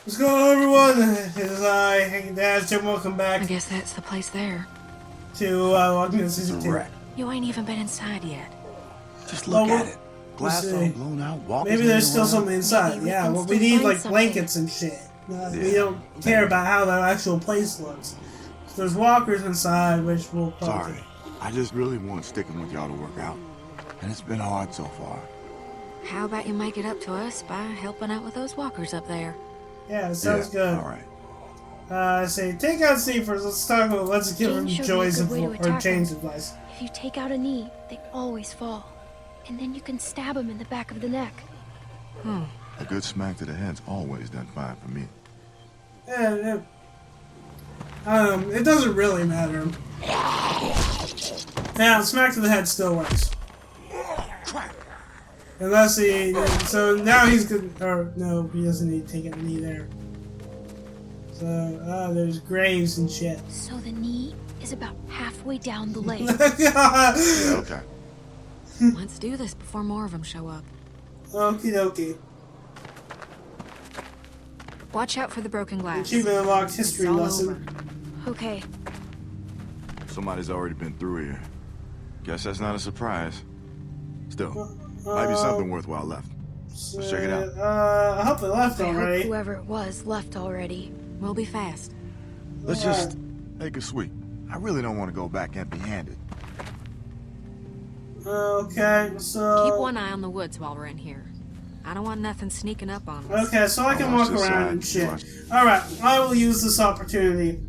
What's going on, everyone? It's Hey, Dad, and welcome back I guess that's the place there. to Walking Dead Season 2. You ain't even been inside yet. Just look at it. Let's Glass see. all blown out, walkers Maybe there's hanging still around. something inside. Maybe we Yeah, can well, we still need, find like, something. blankets and shit. We Yeah, don't care about how that actual place looks. So there's walkers inside, which will probably... Sorry, I just really want sticking with y'all to work out. And it's been hard so far. How about you make it up to us by helping out with those walkers up there? Yeah, it sounds good. Alright. Say, take out Steve first. Let's give him Jane showed me a Joy's good way to or attack Jane's them. advice. If you take out a knee, they always fall. And then you can stab them in the back of the neck. A good smack to the head's always done fine for me. Yeah, it doesn't really matter. Yeah, smack to the head still works. Unless he... So now he's good... Or, no, he doesn't need to take a knee there. So, there's graves and shit. So the knee is about halfway down the leg. Yeah, okay. Let's do this before more of them show up. Okie dokie. Watch out for the broken glass. Achievement unlocked history It's all lesson. over. Okay. Somebody's already been through here. Guess that's not a surprise. Still, might be something worthwhile left. Let's check it out. I hope they left I hope already. whoever it was left already. We'll be fast. Let's just make it sweet. I really don't want to go back empty-handed. Okay, so... Keep one eye on the woods while we're in here. I don't want nothing sneaking up on us. Okay, so I can I'll walk watch this around side. and shit. Watch. Alright, I will use this opportunity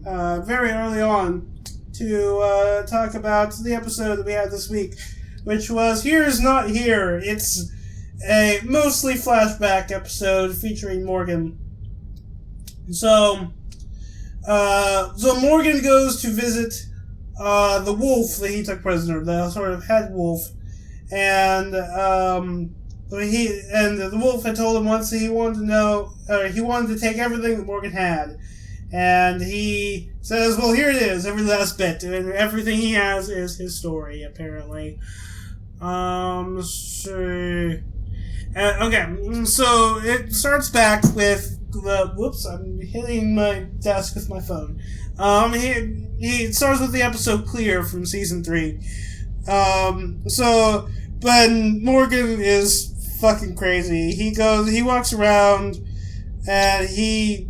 very early on to talk about the episode that we had this week, which was Here's Not Here. It's a mostly flashback episode featuring Morgan. So Morgan goes to visit the wolf that he took prisoner, the sort of head wolf, and the wolf had told him once that he wanted to know, he wanted to take everything that Morgan had, and he says, "Well, here it is, every last bit, and everything he has is his story, apparently." Okay, so it starts back with the whoops. I'm hitting my desk with my phone. He starts with the episode Clear from season 3. But Morgan is fucking crazy. He walks around and he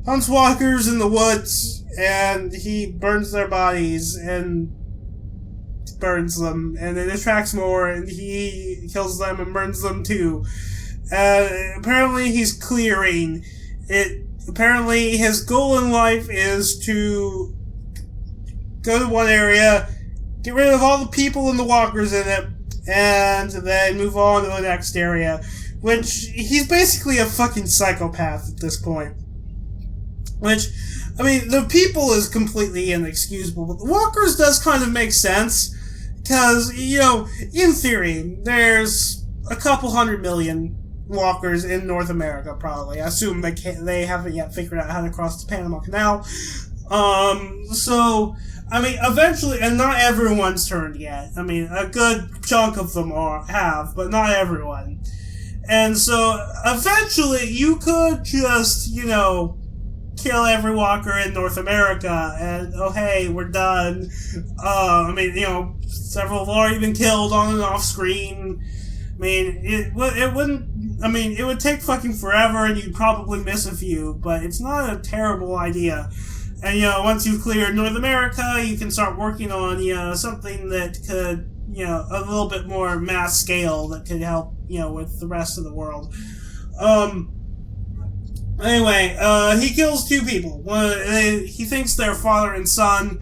hunts walkers in the woods and he burns their bodies and burns them, and it attracts more, and he kills them and burns them too. Apparently he's clearing it. Apparently his goal in life is to go to one area, get rid of all the people and the walkers in it, and then move on to the next area. Which, he's basically a fucking psychopath at this point. Which, I mean, the people is completely inexcusable, but the walkers does kind of make sense. Because, in theory, there's a couple 100 million walkers in North America, probably. I assume they haven't yet figured out how to cross the Panama Canal. Eventually, and not everyone's turned yet. I mean, a good chunk of them have, but not everyone. And so, eventually, you could just, kill every walker in North America, and, oh hey, we're done. Several have already been killed on and off screen. It would take fucking forever, and you'd probably miss a few, but it's not a terrible idea. And, once you've cleared North America, you can start working on, something that could, a little bit more mass scale that could help, with the rest of the world. Anyway, he kills 2 people. He thinks they're father and son.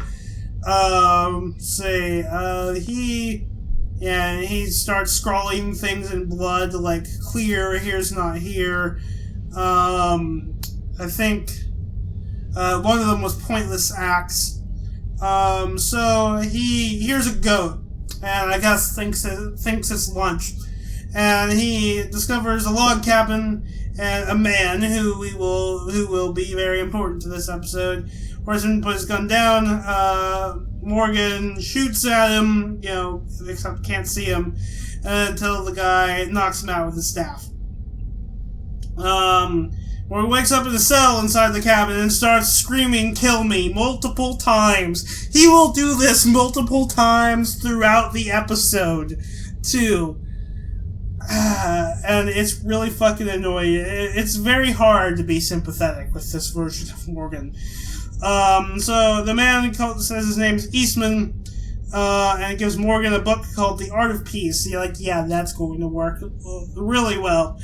He starts scrawling things in blood, like, Clear, Here's Not Here. I think, one of them was Pointless Acts. So he hears a goat, and I guess thinks it's lunch. And he discovers a log cabin and a man who will be very important to this episode. Person puts his gun down. Morgan shoots at him, except can't see him until the guy knocks him out with his staff. Where he wakes up in a cell inside the cabin and starts screaming, "Kill me," multiple times. He will do this multiple times throughout the episode, too. And it's really fucking annoying. It's very hard to be sympathetic with this version of Morgan. So the man says his name is Eastman, and it gives Morgan a book called The Art of Peace. You're like, yeah, that's going to work really well.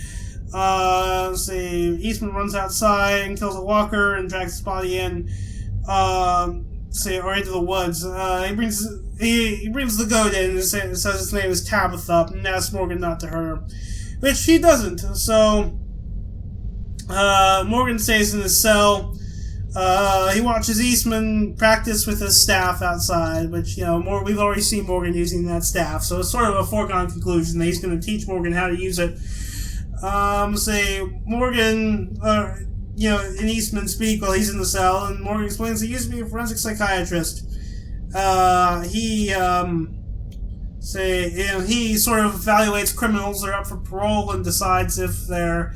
Eastman runs outside and kills a walker and drags his body in, or into the woods. He brings the goat in and says his name is Tabitha and asks Morgan not to hurt her, which he doesn't. So, Morgan stays in his cell. He watches Eastman practice with his staff outside, which, we've already seen Morgan using that staff, so it's sort of a foregone conclusion that he's going to teach Morgan how to use it. Morgan, and Eastman speak while he's in the cell, and Morgan explains he used to be a forensic psychiatrist. He sort of evaluates criminals that are up for parole and decides if they're,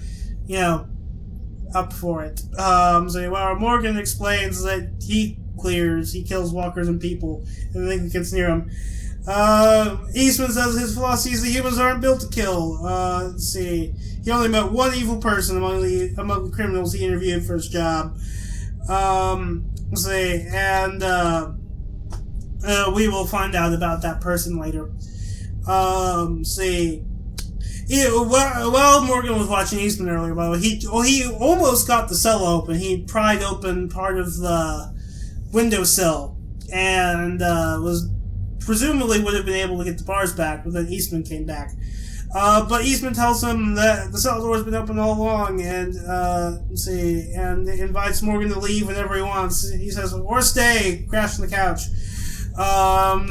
up for it. Morgan explains that he kills walkers and people, and nothing gets near him. Eastman says his philosophy is that humans aren't built to kill. He only met one evil person among the criminals he interviewed for his job. We will find out about that person later. While Morgan was watching Eastman earlier, by the way, he almost got the cell open. He pried open part of the windowsill and was presumably would have been able to get the bars back, but then Eastman came back. But Eastman tells him that the cell door has been open all along, and invites Morgan to leave whenever he wants. He says, or stay, crash on the couch. And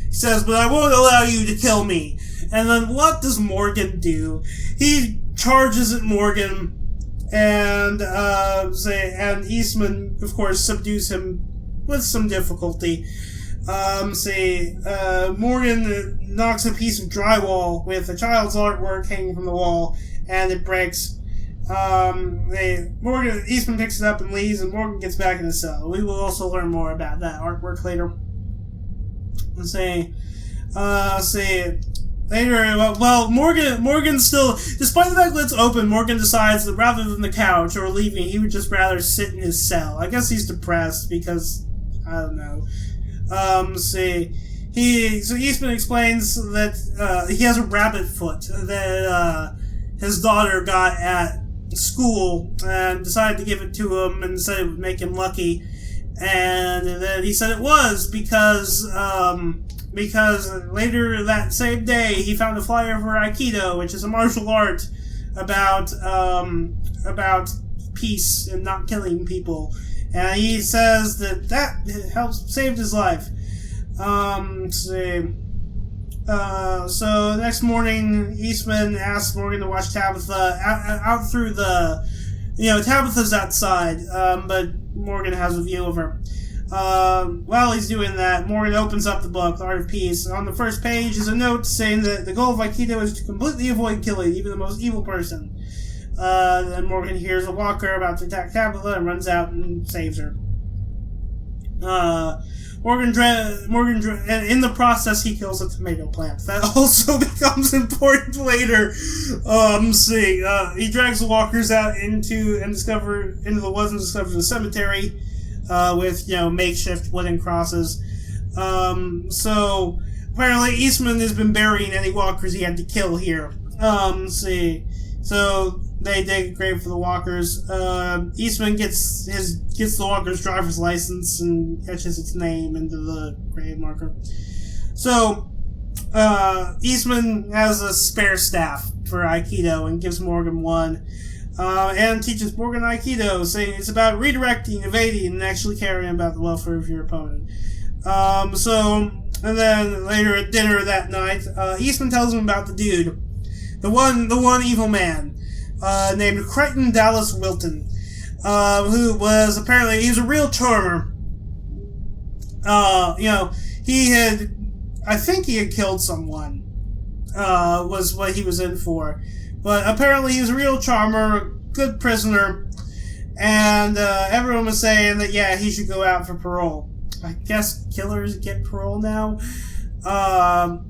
he says, but I won't allow you to kill me. And then what does Morgan do? He charges at Morgan, and Eastman, of course, subdues him with some difficulty. Morgan knocks a piece of drywall with a child's artwork hanging from the wall, and it breaks. Eastman picks it up and leaves, and Morgan gets back in the cell. We will also learn more about that artwork later. Morgan still, despite the fact that it's open, Morgan decides that rather than the couch or leaving, he would just rather sit in his cell. I guess he's depressed because, I don't know. Eastman explains that he has a rabbit foot that his daughter got at school and decided to give it to him and said it would make him lucky. And then he said it was because later that same day he found a flyer for Aikido, which is a martial art about peace and not killing people. And he says that saved his life. So the next morning, Eastman asks Morgan to watch Tabitha out through the, Tabitha's outside, but Morgan has a view of her. While he's doing that, Morgan opens up the book, The Art of Peace. On the first page is a note saying that the goal of Aikido is to completely avoid killing even the most evil person. Then Morgan hears a walker about to attack Tabitha and runs out and saves her. Morgan, and in the process, he kills a tomato plant. That also becomes important later. He drags the walkers out into the woods and discovers a cemetery, with, makeshift wooden crosses. So, apparently Eastman has been burying any walkers he had to kill here. So, they dig a grave for the walkers. Eastman gets the walker's driver's license and etches its name into the grave marker. So, Eastman has a spare staff for Aikido and gives Morgan one. And teaches Morgan Aikido, saying it's about redirecting, evading, and actually caring about the welfare of your opponent. And then later at dinner that night, Eastman tells him about the dude. The one evil man. Named Crichton Dallas Wilton, who was apparently, he was a real charmer. I think he had killed someone, was what he was in for. But apparently he's a real charmer, good prisoner, and everyone was saying that, yeah, he should go out for parole. I guess killers get parole now. But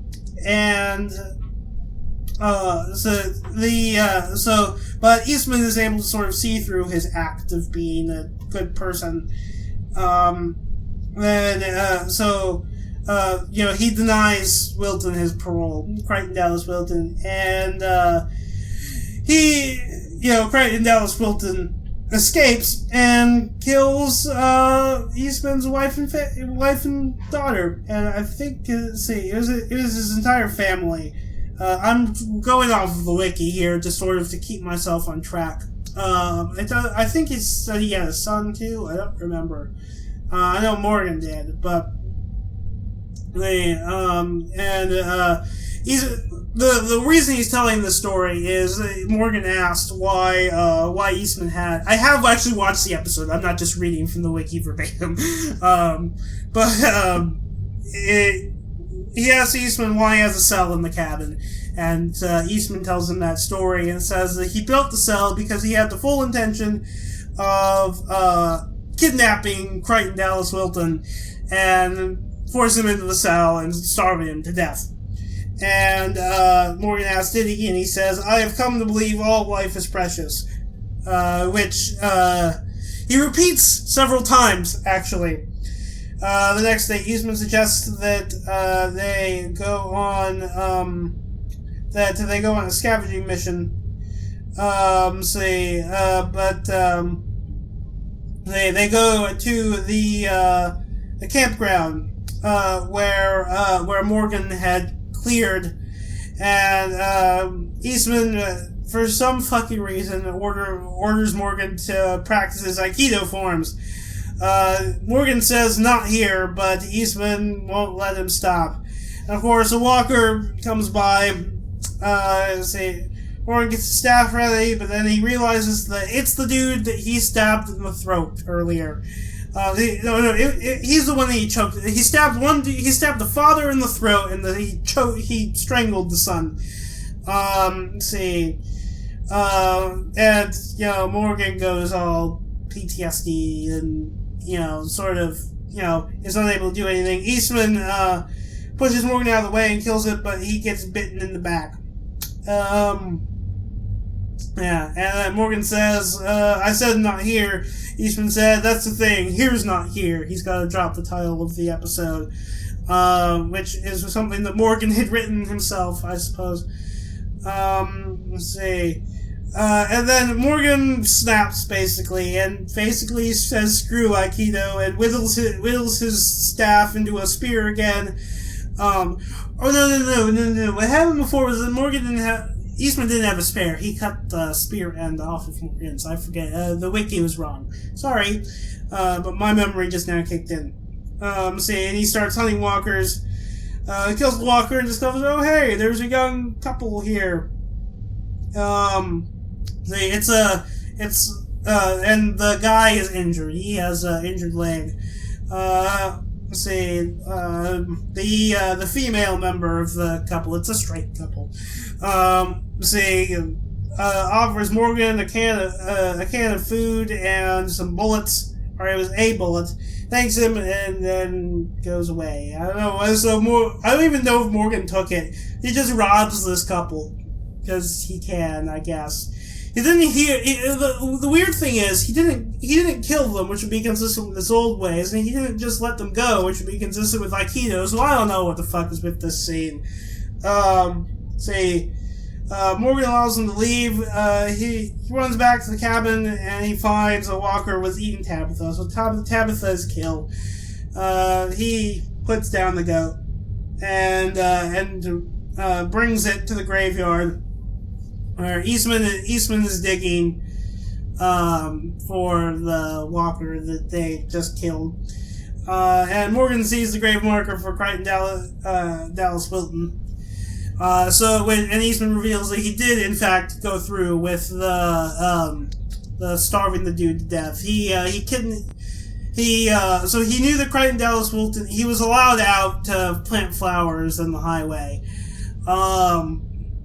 Eastman is able to sort of see through his act of being a good person. He denies Wilton his parole, Crichton Dallas Wilton, and Crichton Dallas Wilton escapes and kills Eastman's wife and daughter, and I think it was his entire family. I'm going off of the wiki here just sort of to keep myself on track. I think he said he had a son too. I don't remember. I know Morgan did, but the reason he's telling this story is Morgan asked why Eastman had. I have actually watched the episode. I'm not just reading from the wiki verbatim. He asks Eastman why he has a cell in the cabin, and Eastman tells him that story and says that he built the cell because he had the full intention of kidnapping Crichton Dallas Wilton and force him into the cell and starving him to death. And Morgan asks, did he? And he says, I have come to believe all life is precious. Which he repeats several times, actually. The next day, Eastman suggests that they go on a scavenging mission. They go to the campground where Morgan had cleared, and Eastman, for some fucking reason, orders Morgan to practice his Aikido forms. Morgan says not here, but Eastman won't let him stop. And of course, a walker comes by. Morgan gets his staff ready, but then he realizes that it's the dude that he stabbed in the throat earlier. He's the one that he choked. He stabbed the father in the throat, and then he strangled the son. Morgan goes all PTSD and, sort of, is unable to do anything. Eastman, pushes Morgan out of the way and kills it, but he gets bitten in the back. And Morgan says, I said not here. Eastman said, that's the thing, here's not here. He's got to drop the title of the episode, which is something that Morgan had written himself, I suppose. And then Morgan snaps, basically, and says screw Aikido, and whittles his staff into a spear again. No. What happened before was that Eastman didn't have a spear. He cut the spear end off of Morgan's. I forget. The wiki was wrong. Sorry. But my memory just now kicked in. And he starts hunting walkers. He kills the walker and discovers, oh hey, there's a young couple here. And the guy is injured. He has an injured leg. The female member of the couple, it's a straight couple, offers Morgan a can of food and some bullets, or it was a bullet, thanks him, and then goes away. I don't know, I don't even know if Morgan took it. He just robs this couple, because he can, I guess. He didn't the weird thing is, he didn't kill them, which would be consistent with his old ways, and he didn't just let them go, which would be consistent with Aikido, so I don't know what the fuck is with this scene. Morgan allows him to leave. He runs back to the cabin, and he finds a walker was eating Tabitha, so Tabitha is killed. He puts down the goat, and brings it to the graveyard, where Eastman is digging for the walker that they just killed. And Morgan sees the grave marker for Crichton Dallas Wilton. And Eastman reveals that he did in fact go through with the starving the dude to death. So he knew that Crichton Dallas Wilton, he was allowed out to plant flowers on the highway.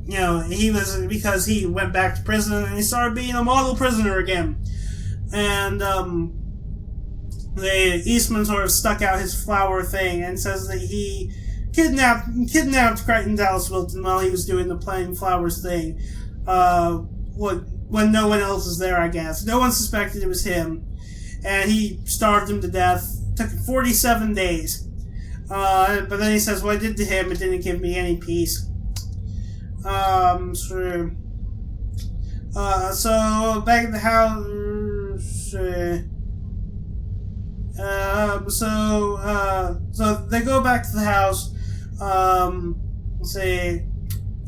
he was, because he went back to prison and he started being a model prisoner again. And, Eastman sort of stuck out his flower thing and says that he kidnapped Crichton Dallas Wilton while he was doing the playing flowers thing. When no one else was there, I guess. No one suspected it was him. And he starved him to death. It took him 47 days. But then he says, what I did to him, it didn't give me any peace. So back at the house, so they go back to the house.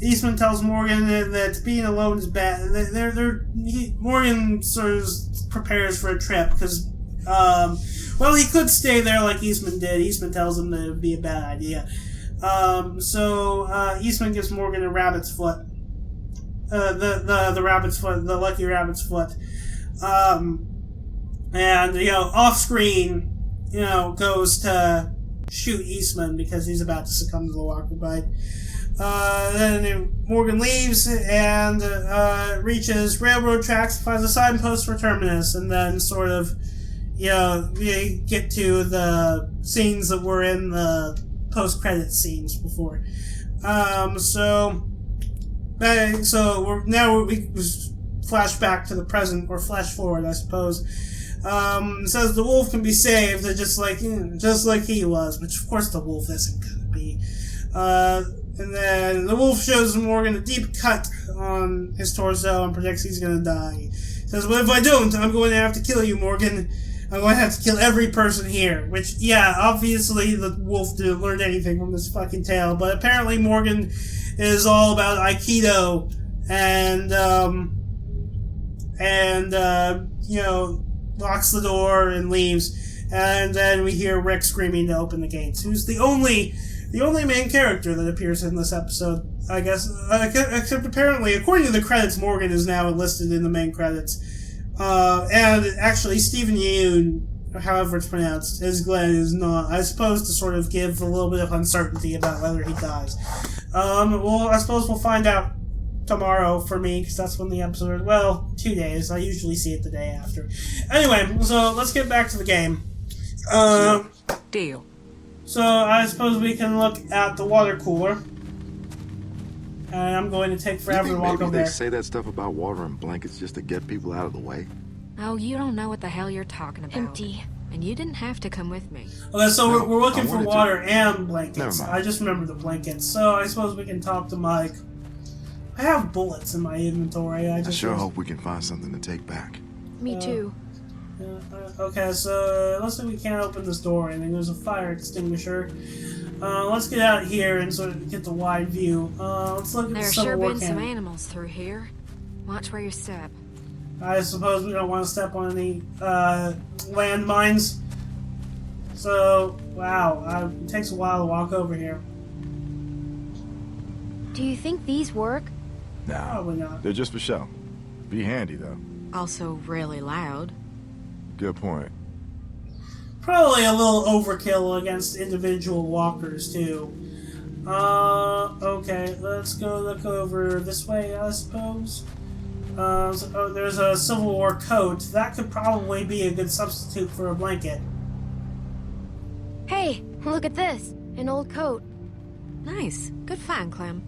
Eastman tells Morgan that being alone is bad. Morgan sort of prepares for a trip because, he could stay there like Eastman did. Eastman tells him that it would be a bad idea. Eastman gives Morgan a rabbit's foot. The rabbit's foot, the lucky rabbit's foot. Off screen, goes to shoot Eastman because he's about to succumb to the walker bite. Then Morgan leaves and reaches railroad tracks, finds a signpost for Terminus, and then sort of, we get to the scenes that were in the post-credit scenes before. We flash back to the present, or flash forward, I suppose. Says the wolf can be saved, just like he was, which of course the wolf isn't gonna be. And then the wolf shows Morgan a deep cut on his torso and predicts he's gonna die. He says, "Well, if I don't, I'm going to have to kill you, Morgan. I'm going to have to kill every person here." Which, yeah, obviously the wolf didn't learn anything from this fucking tale, but apparently Morgan is all about Aikido and locks the door and leaves. And then we hear Rick screaming to open the gates, who's the only main character that appears in this episode, I guess. Except apparently, according to the credits, Morgan is now listed in the main credits. And actually, Stephen Yeun, however it's pronounced, as Glenn is not, I suppose, to sort of give a little bit of uncertainty about whether he dies. I suppose we'll find out tomorrow for me, because that's when the episode, 2 days. I usually see it the day after. Anyway, so let's get back to the game. Deal. So I suppose we can look at the water cooler. And I'm going to take forever to walk over there. Maybe they say that stuff about water and blankets just to get people out of the way. Oh, you don't know what the hell you're talking about. Empty. And you didn't have to come with me. Okay, so No, we're looking for water and Never blankets. mind. I just remembered the blankets. So I suppose we can talk to Mike. I have bullets in my inventory. I sure hope we can find something to take back. Me too. Okay, so it looks like we can't open this door, and there's a fire extinguisher. Let's get out here and sort of get the wide view. Let's look at the There's Civil sure War been some cannon. animals through here. Watch where you step. I suppose we don't want to step on any landmines. So, wow, it takes a while to walk over here. Do you think these work? Nah, Probably not. they're just for show. Be handy, though. Also really loud. Good point. Probably a little overkill against individual walkers, too. Okay, let's go look over this way, I suppose. There's a Civil War coat. That could probably be a good substitute for a blanket. Hey, look at this. An old coat. Nice. Good find, Clem.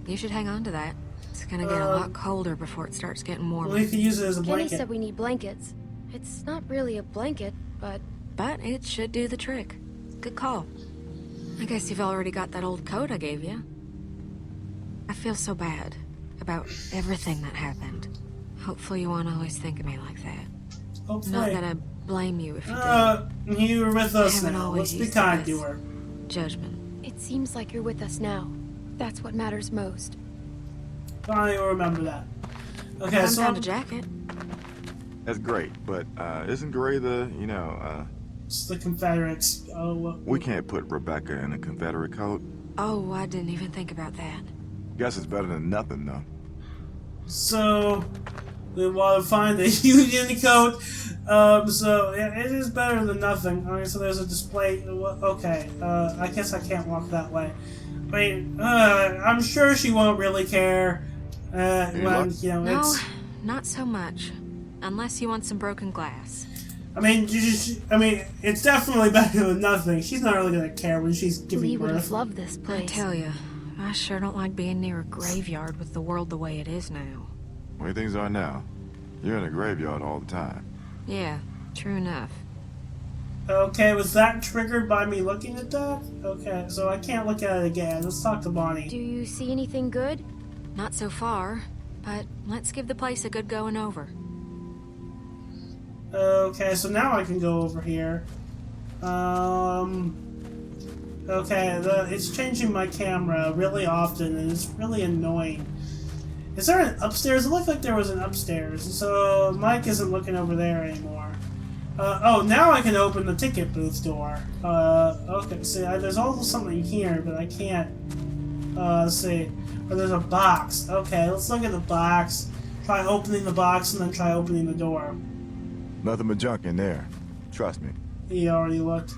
You should hang on to that. It's gonna get a lot colder before it starts getting warmer. We could use it as a Kenny blanket. said we need blankets. It's not really a blanket, but... But it should do the trick. Good call. I guess you've already got that old coat I gave you. I feel so bad about everything that happened. Hopefully you won't always think of me like that. Hopefully. Not that I blame you if you did. You were with us haven't now. always Let's be used kind this. to her. Judgment. It seems like you're with us now. That's what matters most. Finally, will remember that. Okay, I so found a jacket. That's great, but isn't Gray the, it's the Confederates. we can't put Rebecca in a Confederate coat. Oh, I didn't even think about that. Guess it's better than nothing, though. So we want to find a Union coat. So yeah, it is better than nothing. Okay, so there's a display. Okay, I guess I can't walk that way. I'm sure she won't really care. When, you know, No, it's... not so much. Unless you want some broken glass. I mean, it's definitely better than nothing. She's not really gonna care when she's giving Lee would have birth. loved this I place. tell you, I sure don't like being near a graveyard with the world the way it is now. The way things are now, you're in a graveyard all the time. Yeah, true enough. Okay, was that triggered by me looking at that? Okay, so I can't look at it again. Let's talk to Bonnie. Do you see anything good? Not so far, but let's give the place a good going over. Okay, so now I can go over here. Okay, it's changing my camera really often, and it's really annoying. Is there an upstairs? It looked like there was an upstairs, so Mike isn't looking over there anymore. Oh, now I can open the ticket booth door. Okay, see, there's also something here, but I can't, see. Oh, there's a box. Okay, let's look at the box. Try opening the box, and then try opening the door. Nothing but junk in there. Trust me. He already looked.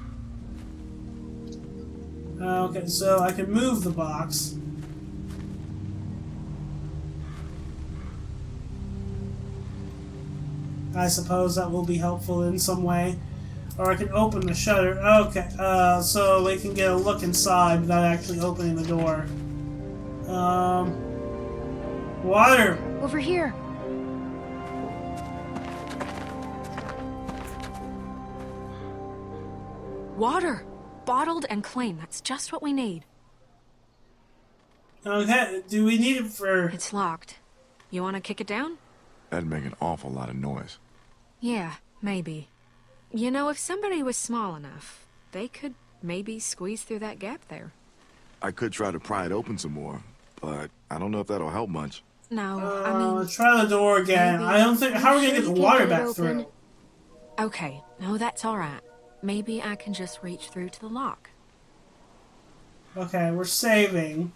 Okay, so I can move the box. I suppose that will be helpful in some way. Or I can open the shutter. Okay, so we can get a look inside without actually opening the door. Water! Over here. Water! Bottled and clean. That's just what we need. Okay, do we need it for... It's locked. You want to kick it down? That'd make an awful lot of noise. Yeah, maybe. You know, if somebody was small enough, they could maybe squeeze through that gap there. I could try to pry it open some more, but I don't know if that'll help much. No, I mean... Let's try the door again. maybe- I don't think... How are we gonna get the water back through? Okay, no, that's alright. Maybe I can just reach through to the lock. Okay, we're saving.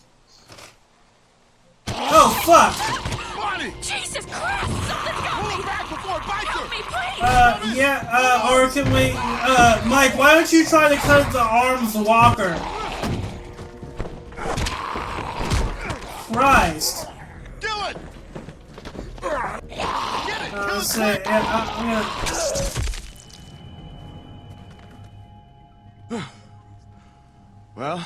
Oh, fuck! Bonnie! Jesus Christ! Something's got me! Back before it bites Help me, please! Yeah, or can we... Mike, why don't you try to cut the arm of the walker? Christ. Do it! Let's see, yeah, I'm gonna... Well,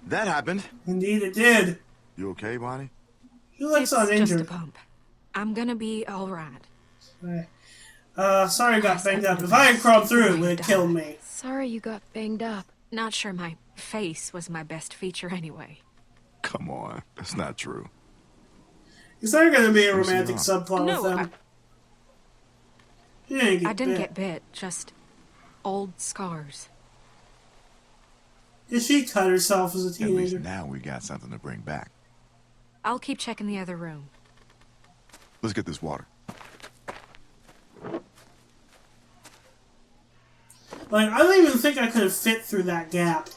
that happened. Indeed it did. You okay, Bonnie? She looks It's just a uninjured. bump. I'm gonna be alright. Sorry I got banged up. If I had crawled through, it would have killed me. Sorry you got banged up. Not sure my face was my best feature anyway. Come on, that's not true. Is there gonna be a What's romantic wrong? subplot No, with them? She didn't get I didn't bit. get bit, just old scars. Did she cut herself as a At least teenager? now we got something to bring back. I'll keep checking the other room. Let's get this water. Like, I don't even think I could have fit through that gap.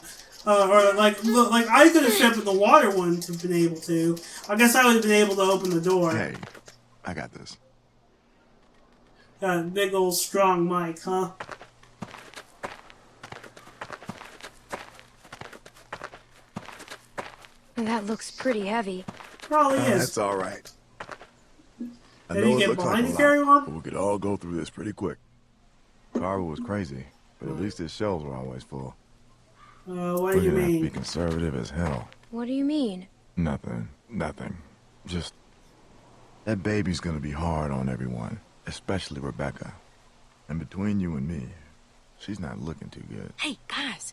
Or, like, look, like, I could have fit, but the water wouldn't have been able to. I guess I would have been able to open the door. Hey, I got this. Big old strong Mike, huh? That looks pretty heavy. Probably is. That's all right. I Did know he it get looks blind like to a carry lot, on? but we could all go through this pretty quick. Carver was crazy, but at least his shelves were always full. What We're do you gonna have to be mean? conservative as hell. What do you mean? Nothing. Just that baby's gonna be hard on everyone, especially Rebecca. And between you and me, she's not looking too good. Hey, guys!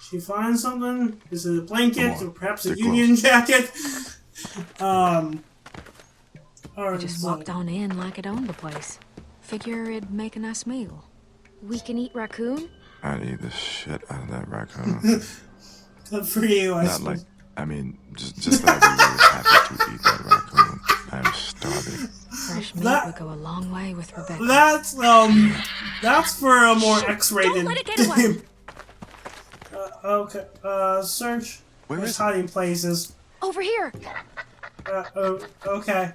She finds something? Is it a blanket Come on, or perhaps a stick Union jacket? I Or just so- walked on in like it owned the place. Figure it'd make a nice meal. We can eat raccoon? I'd eat the shit out of that raccoon. Good for you, I Not suppose. like, I mean, just that I'd be really happy to eat that raccoon. I'm starving. Fresh meat That- would go a long way with Rebecca. That's for a more X-rated. Don't let it get away. Okay, search. Where There's is it? hiding places. Over here! Okay.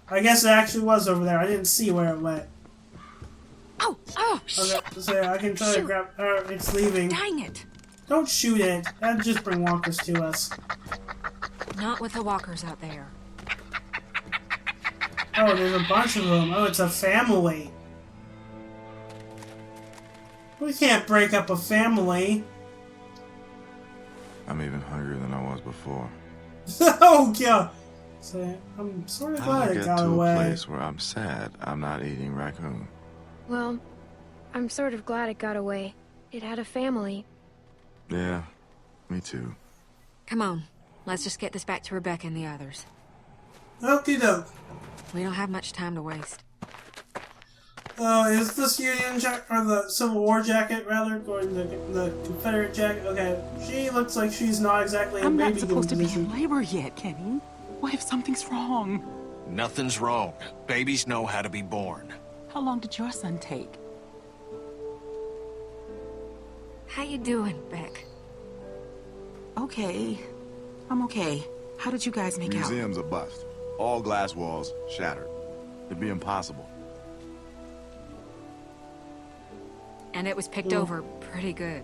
I guess it actually was over there. I didn't see where it went. Oh, shit! Okay, so I can try to Shoot. grab. It's leaving. Dang it! Don't shoot it. That'd just bring walkers to us. Not with the walkers out there. Oh, there's a bunch of them. Oh, it's a family. We can't break up a family. I'm even hungrier than I was before. Oh, yeah. So, I'm sort of How glad did I it get got to away. a place where I'm sad I'm not eating raccoon? Well, I'm sort of glad it got away. It had a family. Yeah, me too. Come on, let's just get this back to Rebecca and the others. Okie doke. We don't have much time to waste. Is this Union jacket, or the Civil War jacket, rather, or the Confederate jacket? Okay, she looks like she's not exactly in I'm baby not supposed to be position. in labor yet, Kenny. What if something's wrong? Nothing's wrong. Babies know how to be born. How long did your son take? How you doing, Beck? Okay. I'm okay. How did you guys make out? Museum's a bust. All glass walls shattered. It'd be impossible. And it was picked over pretty good.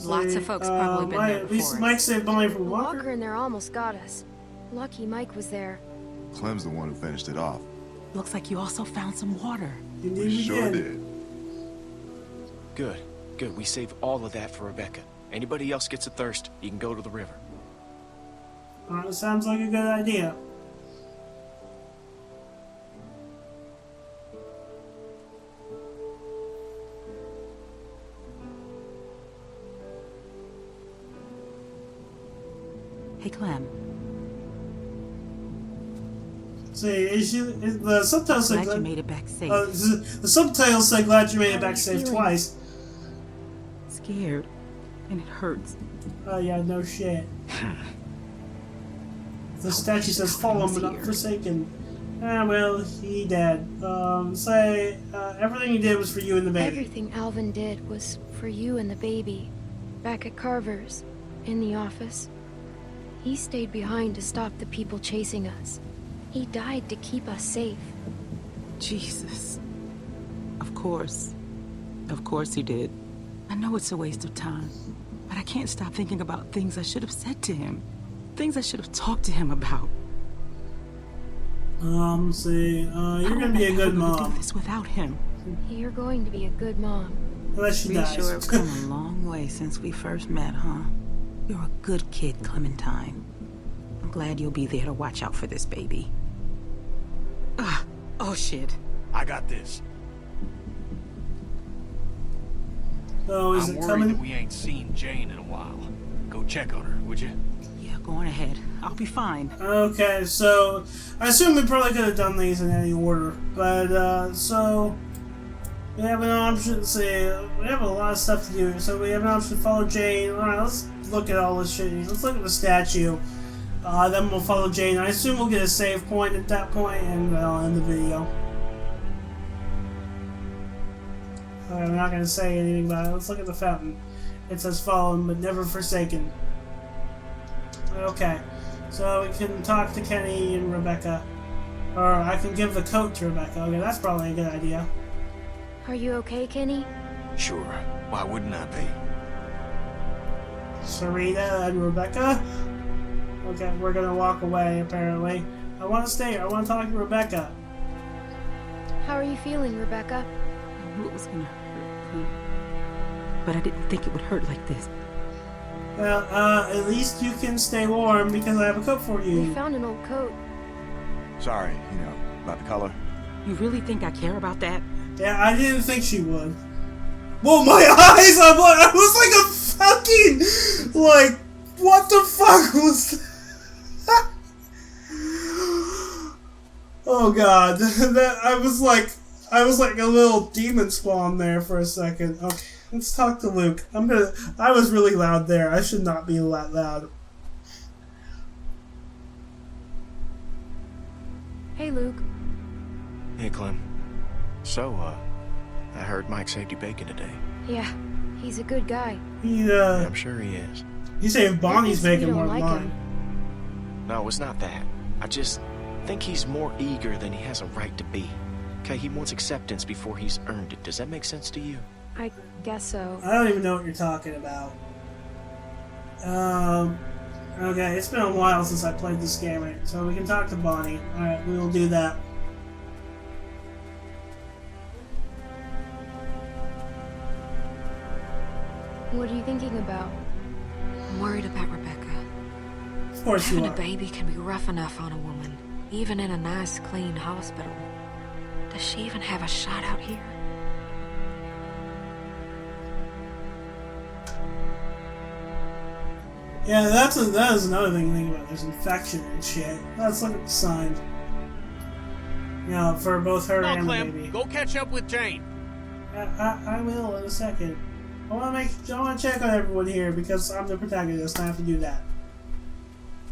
Lots of folks probably been there At least before. Mike saved money from The Walker. walker in there almost got us. Lucky Mike was there. Clem's the one who finished it off. Looks like you also found some water. Indeed We we sure did. did. Good. Good. We save all of that for Rebecca. Anybody else gets a thirst, you can go to the river. Sounds like a good idea. Hey, Clem. See, the subtitles say Glad you made it back safe. the subtitles say "Glad you made it back safe" feeling? twice. Scared. And it hurts. Oh yeah, no shit. The statue says "Fallen but not forsaken." Ah, well, he dead. Everything he did was for you and the baby. Everything Alvin did was for you and the baby. Back at Carver's, in the office. He stayed behind to stop the people chasing us. He died to keep us safe. Jesus. Of course. Of course he did. I know it's a waste of time, but I can't stop thinking about things I should have said to him. Things I should have talked to him about. You're gonna be a good Do mom. this without him. You're going to be a good mom. Unless she We dies. sure have come a long way since we first met, huh? You're a good kid, Clementine. I'm glad you'll be there to watch out for this baby. Oh shit. I got this. So is I'm it worried coming? that we ain't seen Jane in a while. Go check on her, would you? Yeah, go on ahead. I'll be fine. Okay, so I assume we probably could have done these in any order, but so we have an option. We have a lot of stuff to do. So we have an option to follow Jane. All right, let's look at all this shit. Let's look at the statue. Then we'll follow Jane. I assume we'll get a save point at that point, and I'll end the video. I'm not going to say anything about it. Let's look at the fountain. It says fallen, but never forsaken. Okay, so we can talk to Kenny and Rebecca. Or I can give the coat to Rebecca. Okay, that's probably a good idea. Are you okay, Kenny? Sure. Why wouldn't I be? Serena and Rebecca? Okay, we're gonna walk away, apparently. I want to stay here. I want to talk to Rebecca. How are you feeling, Rebecca? I knew it was gonna hurt, Clem. But I didn't think it would hurt like this. Well, at least you can stay warm because I have a coat for We you. found an old coat. Sorry, about the color. You really think I care about that? Yeah, I didn't think she would. Whoa, my eyes! I was like a fucking... Like, what the fuck was that? Oh god, I was like a little demon spawn there for a second. Okay, let's talk to Luke. I was really loud there. I should not be that loud. Hey, Luke. Hey, Clem. So, I heard Mike saved you bacon today. Yeah, he's a good guy. I'm sure he is. He saved Bonnie's I think bacon we more don't than like mine. No, it's not that. I just think he's more eager than he has a right to be. Okay, he wants acceptance before he's earned it. Does that make sense to you? I guess so. I don't even know what you're talking about. Okay, it's been a while since I played this game, right? So we can talk to Bonnie. Alright, we will do that. What are you thinking about? I'm worried about Rebecca. Of course you Having are. a baby can be rough enough on a woman, even in a nice, clean hospital. Does she even have a shot out here? Yeah, that is another thing to think about. There's infection and shit. Let's look at the sign. You know, for both her and the baby. Go catch up with Jane. I will in a second. I want to check on everyone here because I'm the protagonist and I have to do that.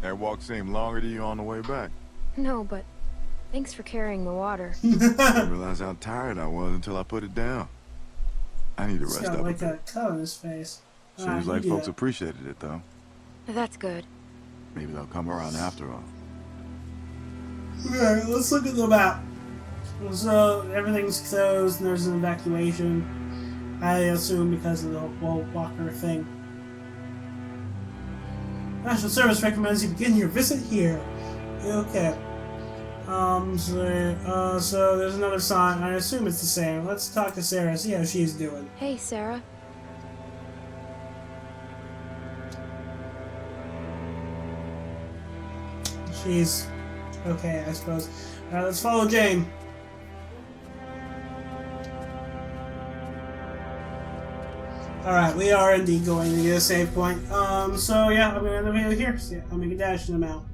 That walk seemed longer to you on the way back. No, but thanks for carrying the water. I didn't realize how tired I was until I put it down. I need to He's rest got up like a a bit. cut on his face. Seems like folks appreciated it, though. That's good. Maybe they'll come around after all. Alright, let's look at the map. So, everything's closed and there's an evacuation. I assume because of the whole Walker thing. National Service recommends you begin your visit here. Okay. So there's another sign. I assume it's the same. Let's talk to Sarah, see how she's doing. Hey, Sarah. She's okay, I suppose. Let's follow Jane. Alright, we are indeed going to get a save point. So yeah, I'm gonna end the video here. So yeah, I'll make a dash and I'm out.